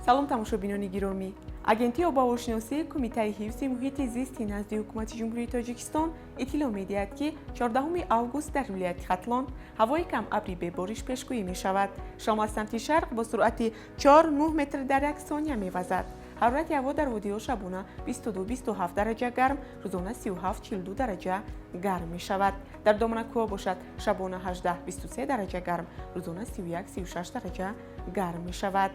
سلام تماشابینان گرامی. агентии обовошиносии кумитаи ҳифзи муҳити зисти назди ҳукумати ҷумҳурии тоҷикистон иттилоъ медиҳад ки 14 август дар вилояти хатлон ҳавои камабри бебориш пешгӯӣ мешавад. шам аз самти шарқ бо суръати 4-9 метр дар як сония мевазад. ҳарорати ҳаво дар водиҳо шабона 22-27 дараҷа гарм, рӯзона 37-42 дараҷа гарм мешавад. дар доманакӯҳо бошад шабона 18-23 дараҷа гарм, рӯзона 31-36 дараҷа гарм мешавад.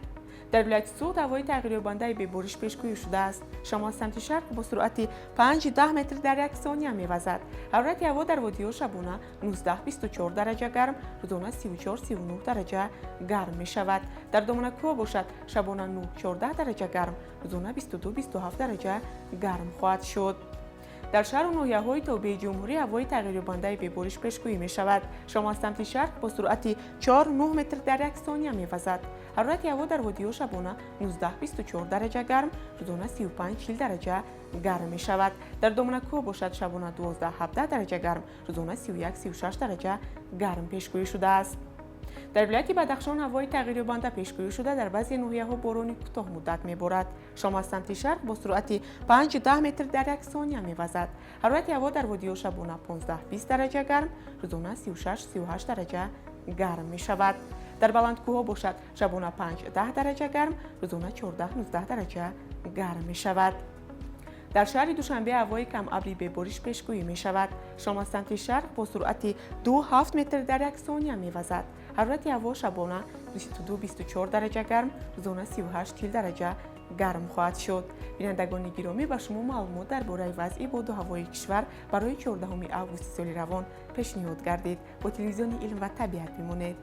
дар вилояти суғд ҳавои тағйирёбандаи бебориш пешгӯӣ шудааст. шам аз самти шарқ бо суръати 5-10 метр дар як сония мевазад. ҳарорати ҳаво дар водиҳо шабона 19-24 дараҷа гарм, рӯзона 34-39 дараҷа гарм мешавад. дар доманакӯҳо бошад шабона 9-14 дараҷа гарм, рӯзона 22-27 дараҷа гарм хоҳад шуд. дар шаҳру ноҳияҳои тобеи ҷумҳурӣ ҳавои тағйирёбандаи бебориш пешгӯӣ мешавад. шам аз самти шарқ бо суръати 4-9 метр дар як сония мевазад. ҳарорати ҳаво дар водиҳо шабона 19-24 дараҷа гарм, рӯзона 35-40 дараҷа гарм мешавад. дар доманакӯҳо бошад шабона 12-17 дараҷа гарм, рӯзона 31-36 дараҷа гарм пешгӯӣ шудааст. дар вилояти бадахшон ҳавои тағйирёбанда пешгӯӣ шуда дар баъзе ноҳияҳо борони кӯтоҳмуддат меборад. шам аз самти шарқ бо суръати 5-10 метр дар як сония мевазад. ҳарорати ҳаво дар водиҳо шабона 15-20 дараҷа гарм, рӯзона 36-38 дараҷа гарм мешавад. дар баландкӯҳҳо бошад шабона 5-10 дараҷа гарм, рӯзона 14-19 дараҷа гарм мешавад. дар шаҳри душанбе ҳавои камабри бебориш пешгӯӣ мешавад. шам аз самти шарқ бо суръати 2-7 метр дар як сония мевазад. ҳарорати ҳаво шабона 22-24 дараҷа гарм, рӯзона 38-40 дараҷа гарм хоҳад шуд. бинандагони гиромӣ, ба шумо маълумот дар бораи вазъи боду ҳавои кишвар барои 14 августи соли равон пешниҳод гардид. бо телевизиони илм ва табиат бимонед.